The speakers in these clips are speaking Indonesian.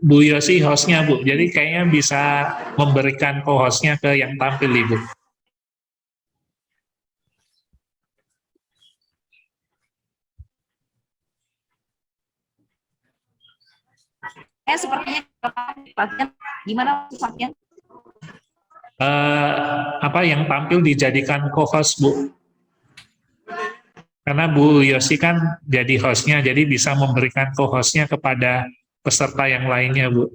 Bu Yosi hostnya Bu, jadi kayaknya bisa memberikan co-hostnya ke yang tampil Ibu. Sepertinya Pak gimana Pak Fian? Apa yang tampil dijadikan co-host Bu? Karena Bu Yosi kan jadi hostnya, jadi bisa memberikan co-hostnya kepada peserta yang lainnya Bu.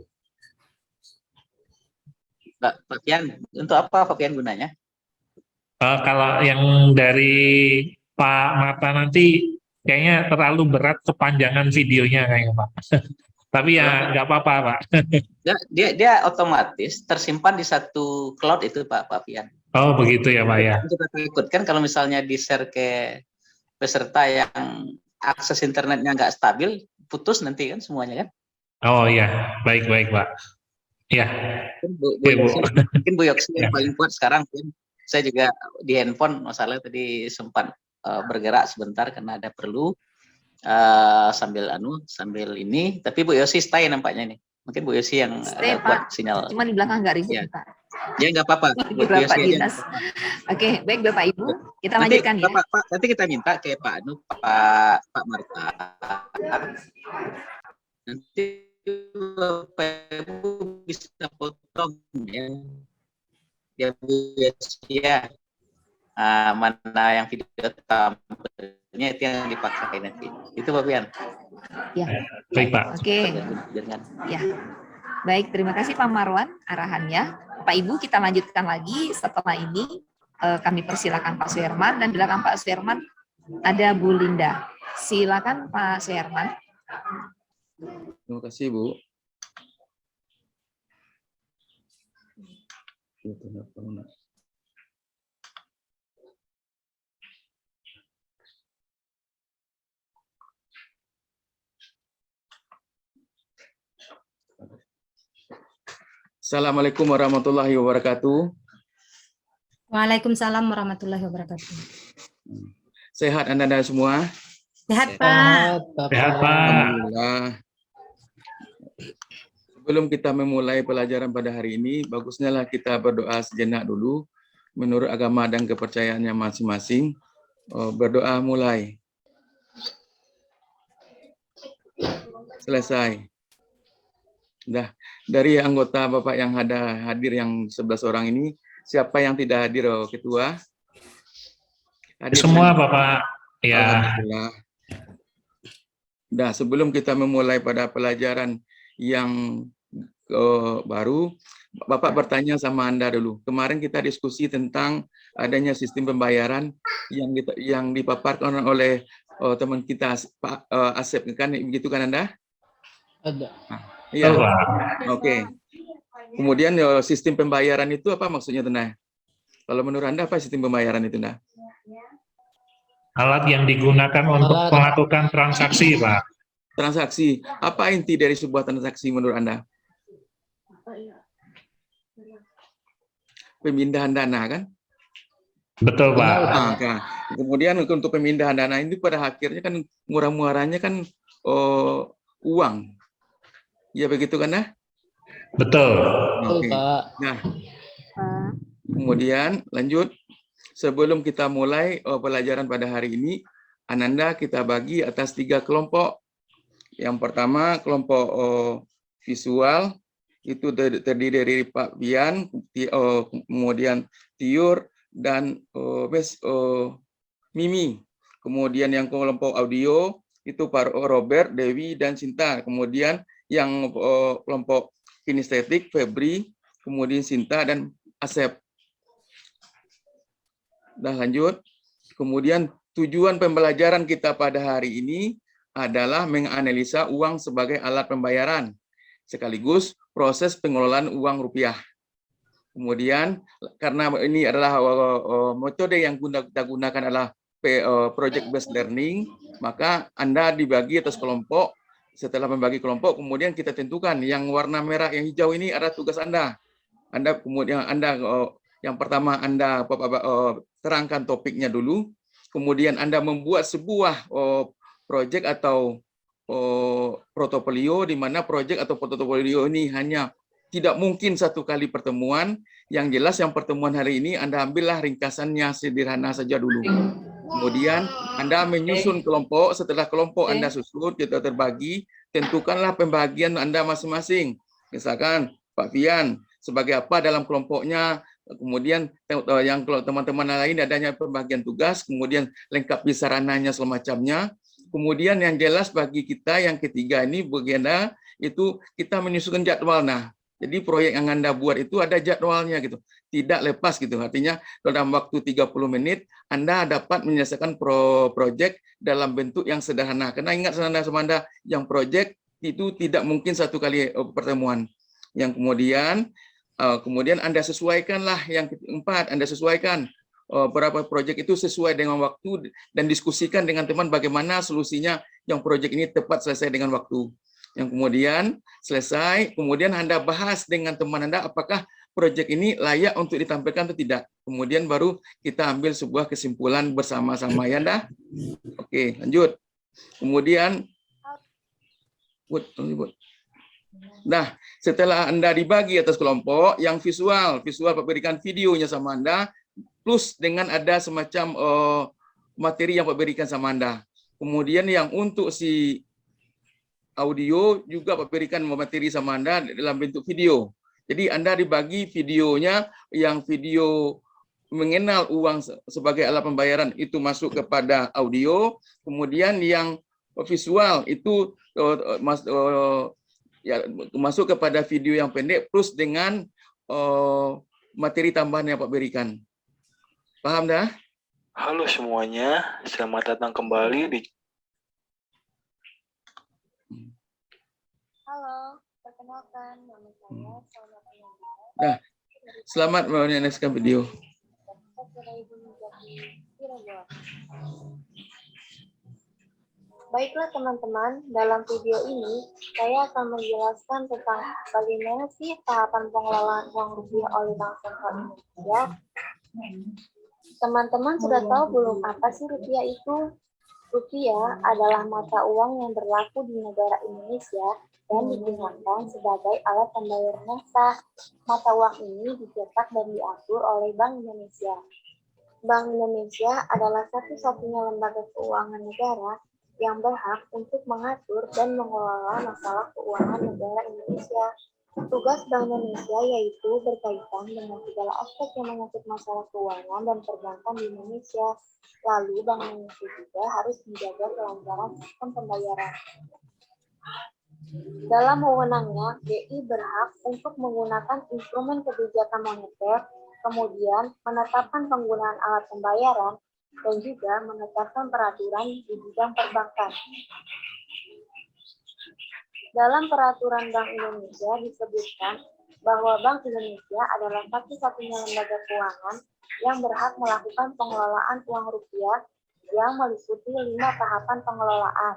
Pak Fian, untuk apa Pak Fian gunanya? Kalau yang dari Pak Mata nanti kayaknya terlalu berat kepanjangan videonya kayaknya Pak. Tapi ya nggak apa-apa Pak. Dia otomatis tersimpan di satu cloud itu Pak Fian. Oh begitu ya Pak ya. Kita takutkan kalau misalnya di-share ke peserta yang akses internetnya nggak stabil, putus nanti kan semuanya kan? Oh iya, baik-baik Pak. Ya. Mungkin Bu Yoksi yang paling kuat sekarang. Saya juga di handphone masalah tadi sempat bergerak sebentar karena ada perlu sambil ini. Tapi Bu Yosi stay nampaknya nih. Mungkin Bu Yosi yang kuat sinyal. Cuma di belakang nggak ribut Pak. Ya nggak apa-apa. Beberapa dinas. Oke, baik Bapak Ibu, kita lanjutkan ya. Pak, nanti kita minta ke Pak Marta. Nanti Bapak Ibu bisa potong ya Bu Yosi ya. Mana yang video tampilnya itu yang dipakai nanti. Itu Pak Pian. Ya. Baik Pak. Oke. Ya. Baik, terima kasih Pak Marwan arahannya. Pak Ibu, kita lanjutkan lagi setelah ini. Kami persilakan Pak Suherman, dan di belakang Pak Suherman ada Bu Linda. Silakan Pak Suherman. Terima kasih Bu. Assalamualaikum warahmatullahi wabarakatuh. Waalaikumsalam warahmatullahi wabarakatuh. Sehat Anda semua? Sehat Pak. Sehat Pak. Alhamdulillah. Sebelum kita memulai pelajaran pada hari ini, bagusnya lah kita berdoa sejenak dulu menurut agama dan kepercayaannya masing-masing. Berdoa mulai. Selesai. Dah, dari anggota Bapak yang hadir yang 11 orang ini, siapa yang tidak hadir, Ketua? Hadir semua Bapak. Ya. Alhamdulillah. Dah, sebelum kita memulai pada pelajaran yang baru, Bapak bertanya sama Anda dulu. Kemarin kita diskusi tentang adanya sistem pembayaran yang dipaparkan oleh teman kita Pak Asep, kan begitu kan Anda? Ada. Iya. Oke. Kemudian sistem pembayaran itu apa maksudnya, Tanda? Kalau menurut Anda apa sistem pembayaran itu, Tanda? Alat yang digunakan untuk melakukan transaksi, Pak. Transaksi. Apa inti dari sebuah transaksi menurut Anda? Pemindahan dana, kan? Betul, Pak. Nah, kemudian untuk pemindahan dana ini pada akhirnya kan murah-murahnya kan uang. Ya begitu kan, nah? Betul. Oke. Nah, kemudian lanjut. Sebelum kita mulai pelajaran pada hari ini, Ananda kita bagi atas 3 kelompok. Yang pertama kelompok visual, itu terdiri dari Pak Bian, kemudian Tiur, dan Mimi. Kemudian yang kelompok audio itu Pak Robert, Dewi, dan Sinta. Kemudian yang kelompok kinestetik, Febri, kemudian Sinta, dan Asep. Nah, lanjut. Kemudian tujuan pembelajaran kita pada hari ini adalah menganalisa uang sebagai alat pembayaran, sekaligus proses pengelolaan uang rupiah. Kemudian, karena ini adalah metode yang kita gunakan adalah project based learning, maka Anda dibagi atas kelompok. Setelah membagi kelompok, kemudian kita tentukan yang warna merah, yang hijau ini adalah tugas Anda. Kemudian yang pertama Anda terangkan topiknya dulu, kemudian Anda membuat sebuah project atau portofolio, di mana proyek atau portofolio ini hanya tidak mungkin satu kali pertemuan. Yang jelas yang pertemuan hari ini Anda ambillah ringkasannya sederhana saja dulu. Kemudian Anda menyusun kelompok, setelah kelompok Anda susun, kita terbagi, tentukanlah pembagian Anda masing-masing. Misalkan Pak Fian sebagai apa dalam kelompoknya, kemudian yang teman-teman lain adanya pembagian tugas, kemudian lengkapi sarananya semacamnya. Kemudian yang jelas bagi kita yang ketiga ini bagiannya itu kita menyusun jadwal. Nah, jadi proyek yang Anda buat itu ada jadwalnya gitu. Tidak lepas gitu. Artinya dalam waktu 30 menit Anda dapat menyelesaikan proyek dalam bentuk yang sederhana. Karena ingat Anda yang proyek itu tidak mungkin satu kali pertemuan. Yang kemudian Anda sesuaikanlah yang keempat, Anda sesuaikan berapa proyek itu sesuai dengan waktu dan diskusikan dengan teman bagaimana solusinya yang proyek ini tepat selesai dengan waktu. Yang kemudian selesai, kemudian Anda bahas dengan teman Anda apakah proyek ini layak untuk ditampilkan atau tidak. Kemudian baru kita ambil sebuah kesimpulan bersama-sama ya dah. Oke, lanjut. Kemudian nah, setelah Anda dibagi atas kelompok, yang visual Pak berikan videonya sama Anda, plus dengan ada semacam materi yang Pak berikan sama Anda. Kemudian yang untuk si audio juga Pak berikan materi sama Anda dalam bentuk video. Jadi Anda dibagi videonya, yang video mengenal uang sebagai alat pembayaran itu masuk kepada audio, kemudian yang visual itu masuk kepada video yang pendek plus dengan materi tambahan yang Pak berikan. Paham dah? Halo semuanya, selamat datang kembali di... Halo, perkenalkan nama saya Salma Purnama. Nah, selamat menyaksikan video. Baiklah teman-teman, dalam video ini saya akan menjelaskan tentang bagaimana sih tahapan pengelolaan uang rupiah oleh Bank Sentral Indonesia. Teman-teman sudah tahu belum apa sih rupiah itu? Rupiah adalah mata uang yang berlaku di negara Indonesia dan digunakan sebagai alat pembayaran yang sah. Mata uang ini dicetak dan diatur oleh Bank Indonesia. Bank Indonesia adalah satu-satunya lembaga keuangan negara yang berhak untuk mengatur dan mengelola masalah keuangan negara Indonesia. Tugas Bank Indonesia yaitu berkaitan dengan segala aspek yang menyangkut masalah keuangan dan perbankan di Indonesia. Lalu Bank Indonesia juga harus menjaga kelancaran sistem pembayaran. Dalam wewenangnya, BI berhak untuk menggunakan instrumen kebijakan moneter, kemudian menetapkan penggunaan alat pembayaran, dan juga menetapkan peraturan di bidang perbankan. Dalam peraturan Bank Indonesia disebutkan bahwa Bank Indonesia adalah satu-satunya lembaga keuangan yang berhak melakukan pengelolaan uang rupiah yang meliputi 5 tahapan pengelolaan.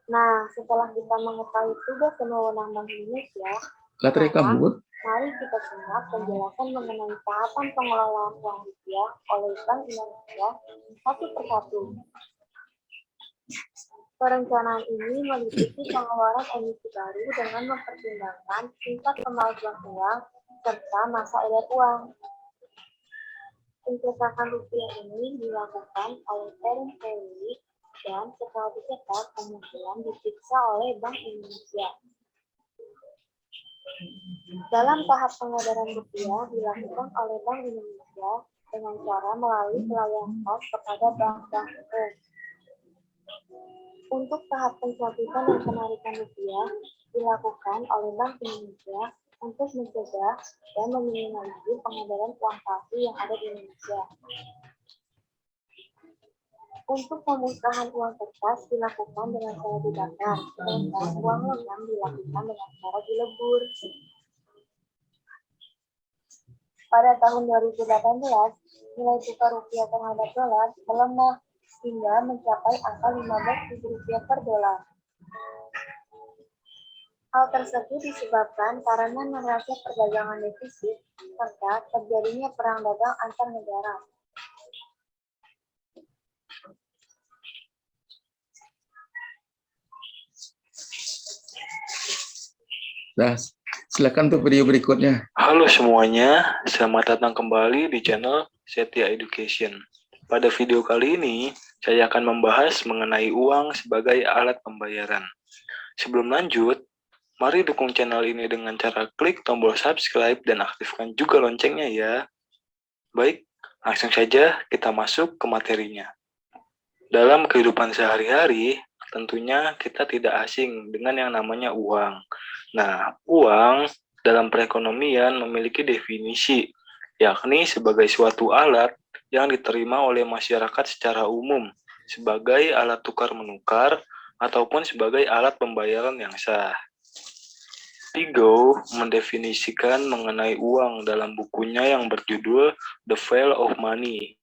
Nah, setelah kita mengetahui tugas dan wewenang Bank Indonesia, mari kita simak penjelasan mengenai tahapan pengelolaan uang rupiah oleh Bank Indonesia satu persatu. Perencanaan ini meliputi pengeluaran emisi baru dengan mempertimbangkan tingkat kemampuan uang serta masa edar uang. Pencetakan rupiah ini dilakukan oleh parent value dan setelah dicetak kemudian diperiksa oleh Bank Indonesia. Dalam tahap pengedaran rupiah dilakukan oleh Bank Indonesia dengan cara melalui pelayanan khas kepada bank-bank umum. Untuk tahap pencabutan dan penarikan rupiah dilakukan oleh Bank Indonesia untuk mencegah dan meminimalisir pengedaran uang palsu yang ada di Indonesia. Untuk pemusnahan uang kertas dilakukan dengan cara dibakar, sedangkan uang logam dilakukan dengan cara dilebur. Pada tahun 2018, nilai tukar rupiah terhadap dolar melemah hingga mencapai angka Rp15.000 per dolar. Hal tersebut disebabkan karena neraca perdagangan defisit serta terjadinya perang dagang antar negara. Nah, silakan untuk video berikutnya. Halo semuanya, selamat datang kembali di channel Setia Education. Pada video kali ini, saya akan membahas mengenai uang sebagai alat pembayaran. Sebelum lanjut, mari dukung channel ini dengan cara klik tombol subscribe dan aktifkan juga loncengnya ya. Baik, langsung saja kita masuk ke materinya. Dalam kehidupan sehari-hari, tentunya kita tidak asing dengan yang namanya uang. Nah, uang dalam perekonomian memiliki definisi, yakni sebagai suatu alat yang diterima oleh masyarakat secara umum, sebagai alat tukar-menukar, ataupun sebagai alat pembayaran yang sah. Tigo mendefinisikan mengenai uang dalam bukunya yang berjudul The Value of Money.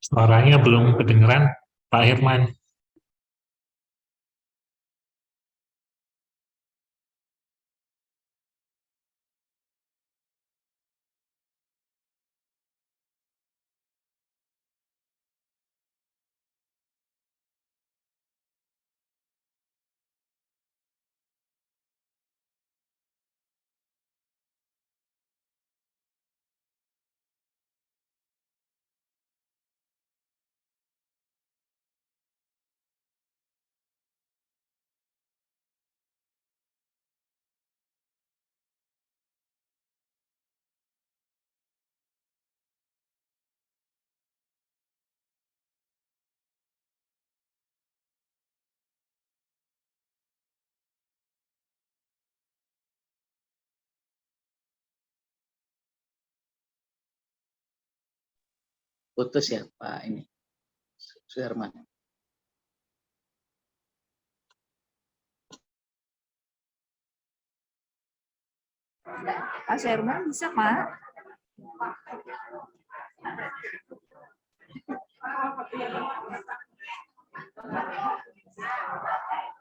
Suaranya belum kedengeran, Pak Herman. Putus ya Pak ini, Suherman. Pak Sherman bisa, Pak?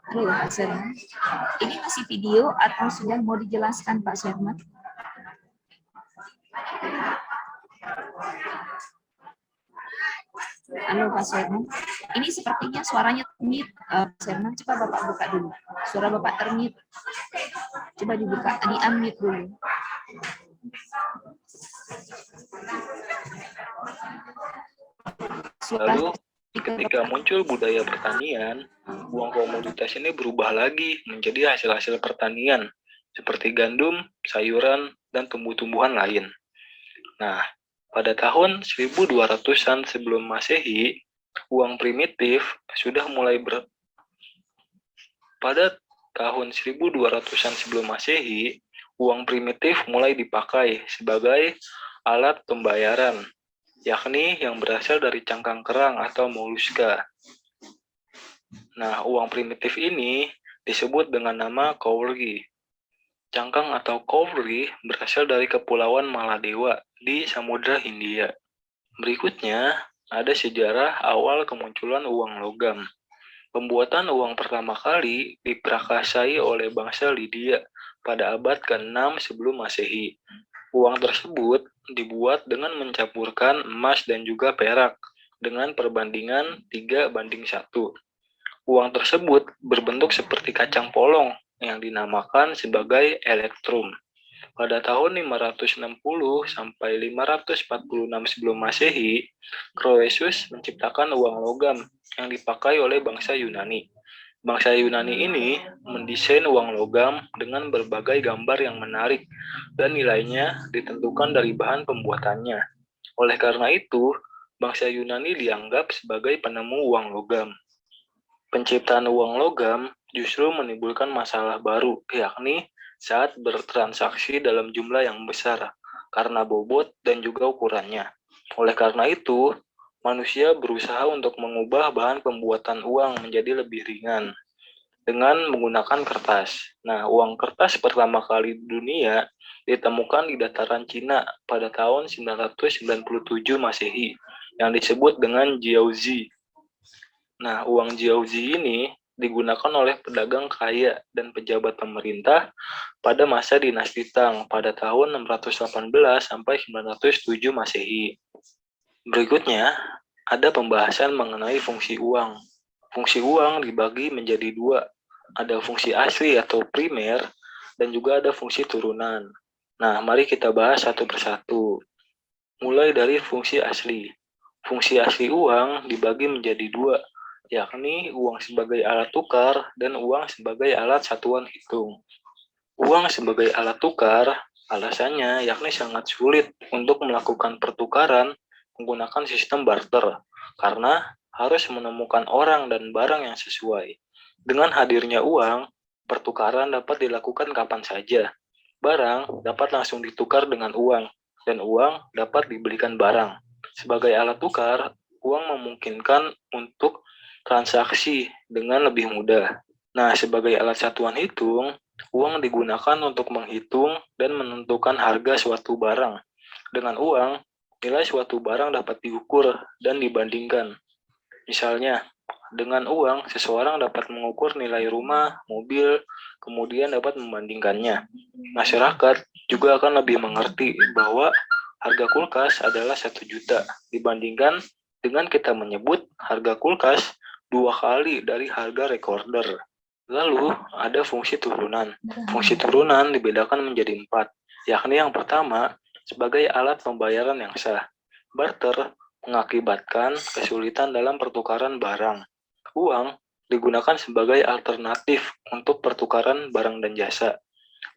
Halo, Pak Sherman. Ini masih video atau sudah mau dijelaskan, Pak Sherman? Halo, Pak Sherman. Ini sepertinya suaranya termute. Pak Sherman, coba Bapak buka dulu. Suara Bapak termute. Coba dibuka, di-unmute dulu. Lalu, ketika muncul budaya pertanian, uang komoditas ini berubah lagi menjadi hasil-hasil pertanian, seperti gandum, sayuran, dan tumbuh-tumbuhan lain. Nah, pada tahun 1200-an sebelum Masehi, uang primitif sudah mulai Pada tahun 1200-an sebelum Masehi, uang primitif mulai dipakai sebagai alat pembayaran, yakni yang berasal dari cangkang kerang atau moluska. Nah, uang primitif ini disebut dengan nama cowrie. Cangkang atau cowrie berasal dari Kepulauan Maladewa di Samudra Hindia. Berikutnya, ada sejarah awal kemunculan uang logam. Pembuatan uang pertama kali diprakarsai oleh bangsa Lydia pada abad ke-6 sebelum Masehi. Uang tersebut dibuat dengan mencampurkan emas dan juga perak dengan perbandingan 3:1. Uang tersebut berbentuk seperti kacang polong yang dinamakan sebagai elektrum. pada tahun 560 sampai 546 sebelum Masehi, Croesus menciptakan uang logam yang dipakai oleh bangsa Yunani. Bangsa Yunani ini mendesain uang logam dengan berbagai gambar yang menarik dan nilainya ditentukan dari bahan pembuatannya. Oleh karena itu, bangsa Yunani dianggap sebagai penemu uang logam. Penciptaan uang logam justru menimbulkan masalah baru, yakni saat bertransaksi dalam jumlah yang besar karena bobot dan juga ukurannya. Oleh karena itu, manusia berusaha untuk mengubah bahan pembuatan uang menjadi lebih ringan dengan menggunakan kertas. Nah, uang kertas pertama kali di dunia ditemukan di dataran Cina pada tahun 997 Masehi yang disebut dengan jiaozi. Nah, uang jiaozi ini digunakan oleh pedagang kaya dan pejabat pemerintah pada masa dinasti Tang pada tahun 618 sampai 907 Masehi. Berikutnya, ada pembahasan mengenai fungsi uang. Fungsi uang dibagi menjadi dua. Ada fungsi asli atau primer, dan juga ada fungsi turunan. Nah, mari kita bahas satu persatu. Mulai dari fungsi asli. Fungsi asli uang dibagi menjadi dua, yakni uang sebagai alat tukar dan uang sebagai alat satuan hitung. Uang sebagai alat tukar, alasannya yakni sangat sulit untuk melakukan pertukaran menggunakan sistem barter, karena harus menemukan orang dan barang yang sesuai. Dengan hadirnya uang, pertukaran dapat dilakukan kapan saja. Barang dapat langsung ditukar dengan uang, dan uang dapat dibelikan barang. Sebagai alat tukar, uang memungkinkan untuk transaksi dengan lebih mudah. Nah, sebagai alat satuan hitung, uang digunakan untuk menghitung dan menentukan harga suatu barang. Dengan uang, nilai suatu barang dapat diukur dan dibandingkan. Misalnya, dengan uang, seseorang dapat mengukur nilai rumah, mobil, kemudian dapat membandingkannya. Masyarakat juga akan lebih mengerti bahwa harga kulkas adalah 1 juta dibandingkan dengan kita menyebut harga kulkas 2 kali dari harga recorder. Lalu, ada fungsi turunan. Fungsi turunan dibedakan menjadi 4, yakni yang pertama, sebagai alat pembayaran yang sah. Barter mengakibatkan kesulitan dalam pertukaran barang. Uang digunakan sebagai alternatif untuk pertukaran barang dan jasa.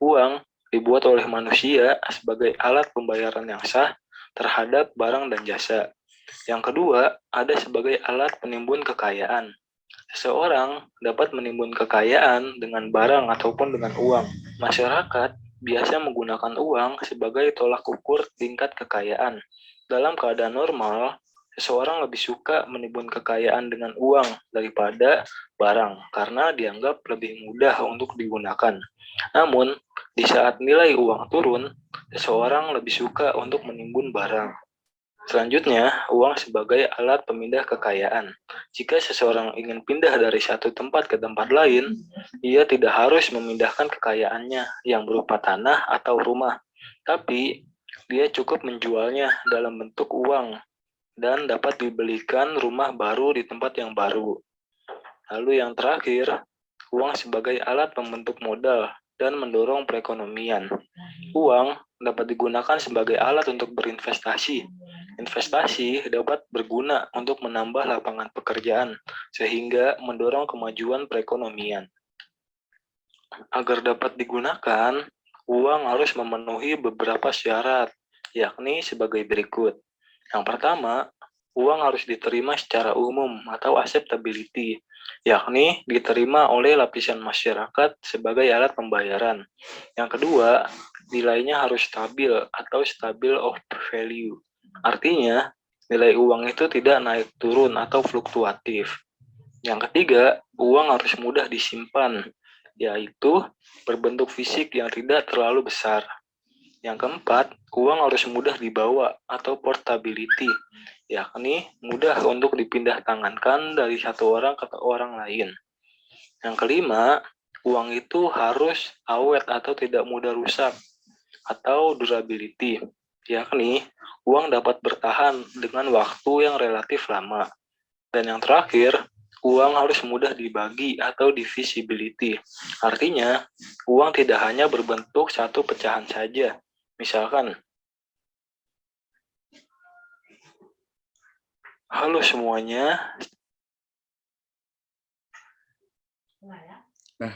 Uang dibuat oleh manusia sebagai alat pembayaran yang sah terhadap barang dan jasa. Yang kedua, ada sebagai alat penimbun kekayaan. Seseorang dapat menimbun kekayaan dengan barang ataupun dengan uang. Masyarakat biasa menggunakan uang sebagai tolak ukur tingkat kekayaan. Dalam keadaan normal, seseorang lebih suka menimbun kekayaan dengan uang daripada barang karena dianggap lebih mudah untuk digunakan. Namun, di saat nilai uang turun, seseorang lebih suka untuk menimbun barang. Selanjutnya, uang sebagai alat pemindah kekayaan. Jika seseorang ingin pindah dari satu tempat ke tempat lain, ia tidak harus memindahkan kekayaannya yang berupa tanah atau rumah, tapi dia cukup menjualnya dalam bentuk uang dan dapat dibelikan rumah baru di tempat yang baru. Lalu yang terakhir, uang sebagai alat pembentuk modal dan mendorong perekonomian. Uang dapat digunakan sebagai alat untuk berinvestasi. Investasi dapat berguna untuk menambah lapangan pekerjaan, sehingga mendorong kemajuan perekonomian. Agar dapat digunakan, uang harus memenuhi beberapa syarat, yakni sebagai berikut. Yang pertama, uang harus diterima secara umum atau acceptability, yakni diterima oleh lapisan masyarakat sebagai alat pembayaran. Yang kedua, nilainya harus stabil atau stabil of value. Artinya, nilai uang itu tidak naik turun atau fluktuatif. Yang ketiga, uang harus mudah disimpan, yaitu berbentuk fisik yang tidak terlalu besar. Yang keempat, uang harus mudah dibawa atau portability, yakni mudah untuk dipindah tangankan dari satu orang ke orang lain. Yang kelima, uang itu harus awet atau tidak mudah rusak, atau durability, yakni uang dapat bertahan dengan waktu yang relatif lama. Dan yang terakhir, uang harus mudah dibagi atau divisibility. Artinya, uang tidak hanya berbentuk satu pecahan saja. Misalkan, halo semuanya. Nah,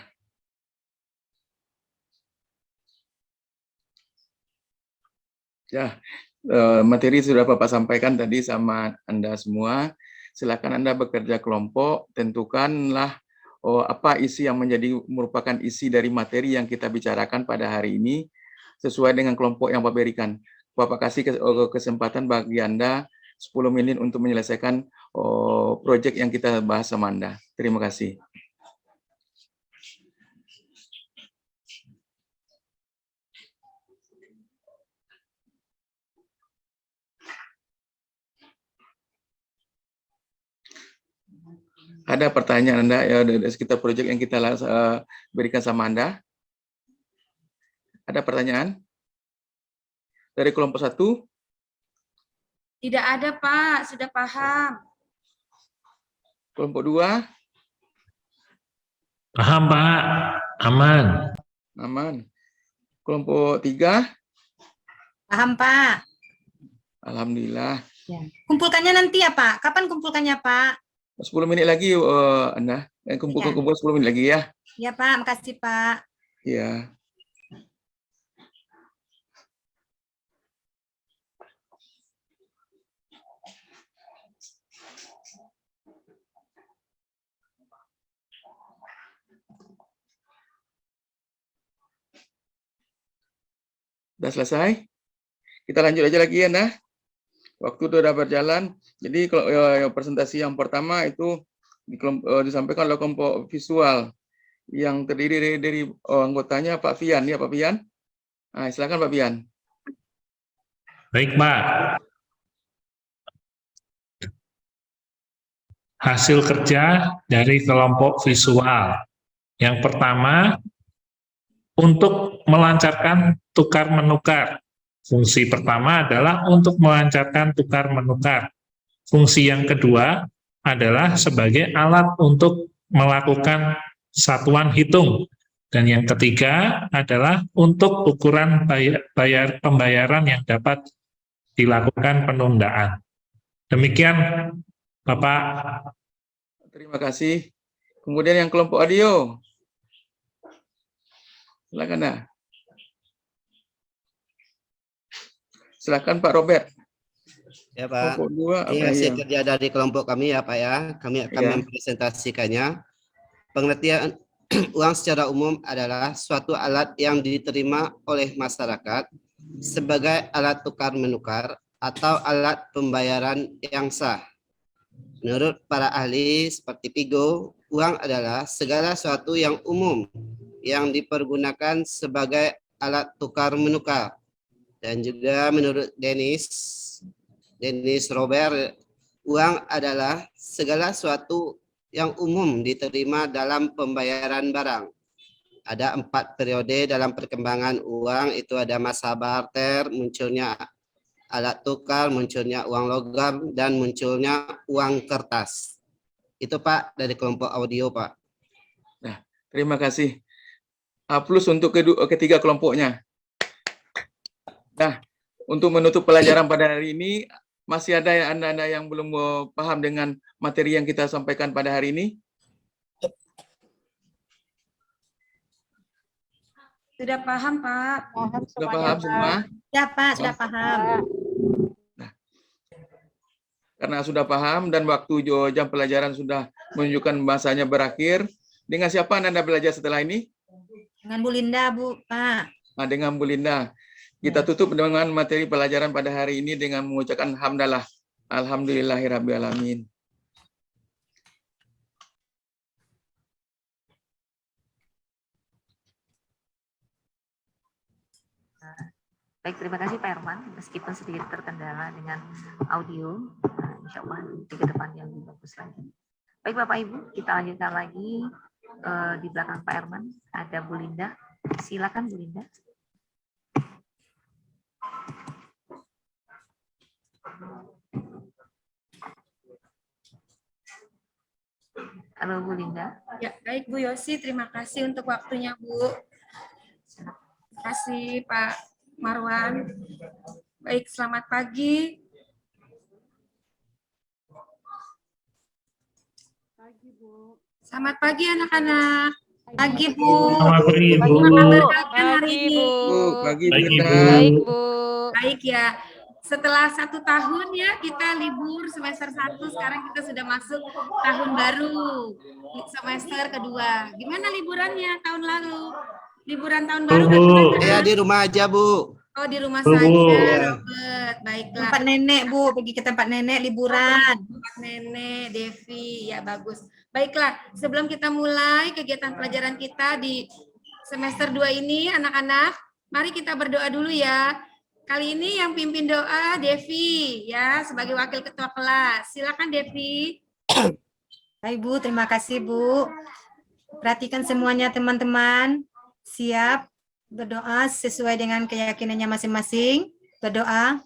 ya, materi sudah Bapak sampaikan tadi sama Anda semua. Silakan Anda bekerja kelompok, tentukanlah apa isi yang merupakan isi dari materi yang kita bicarakan pada hari ini sesuai dengan kelompok yang Bapak berikan. Bapak kasih kesempatan bagi Anda 10 menit untuk menyelesaikan proyek yang kita bahas sama Anda. Terima kasih. Ada pertanyaan Anda ya dari sekitar proyek yang kita berikan sama Anda? Ada pertanyaan? Dari kelompok 1? Tidak ada, Pak. Sudah paham. Kelompok 2? Paham, Pak. Aman. Aman. Kelompok 3? Paham, Pak. Alhamdulillah. Ya. Kumpulkannya nanti ya, Pak. Kapan kumpulkannya, Pak? 10 menit lagi Anda. Kumpul 10 menit lagi ya. Ya, Pak. Makasih, Pak. Ya. Sudah selesai? Kita lanjut aja lagi ya, nah. Waktu sudah berjalan. Jadi kalau presentasi yang pertama itu disampaikan oleh kelompok visual yang terdiri dari anggotanya Pak Fian, ya Pak Fian. Nah, silakan Pak Fian. Baik, Pak. Hasil kerja dari kelompok visual. Yang pertama, untuk melancarkan tukar-menukar. Fungsi pertama adalah untuk melancarkan tukar-menukar. Fungsi yang kedua adalah sebagai alat untuk melakukan satuan hitung. Dan yang ketiga adalah untuk ukuran pembayaran yang dapat dilakukan penundaan. Demikian, Bapak. Terima kasih. Kemudian yang kelompok audio. Silakan, nah. Silakan Pak Robert. Ya Pak, Kelompok 2 ini hasil kerja dari kelompok kami ya Pak ya. Kami akan mempresentasikannya. Pengertian uang secara umum adalah suatu alat yang diterima oleh masyarakat sebagai alat tukar-menukar atau alat pembayaran yang sah. Menurut para ahli seperti Pigo, uang adalah segala sesuatu yang umum yang dipergunakan sebagai alat tukar-menukar. Dan juga menurut Dennis Robert, uang adalah segala sesuatu yang umum diterima dalam pembayaran barang. Ada 4 periode dalam perkembangan uang, itu ada masa barter, munculnya alat tukar, munculnya uang logam, dan munculnya uang kertas. Itu Pak dari kelompok audio Pak. Nah, terima kasih. A+ untuk ketiga kelompoknya. Nah, untuk menutup pelajaran pada hari ini, masih ada Anda yang belum paham dengan materi yang kita sampaikan pada hari ini? Sudah paham, Pak. Sudah paham semua? Ya, Pak. Sudah paham. Nah, karena sudah paham dan waktu jam pelajaran sudah menunjukkan bahasanya berakhir, dengan siapa Anda belajar setelah ini? Dengan Bu Linda, Bu, Pak. Nah, dengan Bu Linda. Kita tutup dengan materi pelajaran pada hari ini dengan mengucapkan hamdalah. Alhamdulillahirabbil alamin. Baik, terima kasih Pak Herman. Meskipun sedikit terkendala dengan audio, insya Allah di depan yang lebih bagus lagi. Baik Bapak Ibu, kita lanjutkan lagi di belakang Pak Herman. Ada Bu Linda. Silakan Bu Linda. Halo Bu Linda. Ya, baik Bu Yosi, terima kasih untuk waktunya Bu. Terima kasih Pak Marwan. Baik, selamat pagi. Selamat pagi anak-anak. Pagi Bu. Selamat pagi, Bu. Gimana kabar kalian hari ini? Bu, pagi Bu Pagi, Linda. Bu. Baik, Bu. Baik ya. Setelah 1 tahun ya kita libur semester 1, sekarang kita sudah masuk tahun baru, semester kedua. Gimana liburannya tahun lalu? Liburan tahun baru Bu. bagaimana? Ya di rumah aja, Bu. Oh, di rumah Bu. saja, Robert. Baiklah. Tempat nenek, Bu. Pergi ke tempat nenek liburan. Tempat nenek, Devi. Ya, bagus. Baiklah, sebelum kita mulai kegiatan pelajaran kita di semester 2 ini, anak-anak, mari kita berdoa dulu ya. Kali ini yang pimpin doa Devi ya sebagai wakil ketua kelas. Silakan Devi. Baik, Bu. Terima kasih, Bu. Perhatikan semuanya teman-teman. Siap berdoa sesuai dengan keyakinannya masing-masing. Berdoa.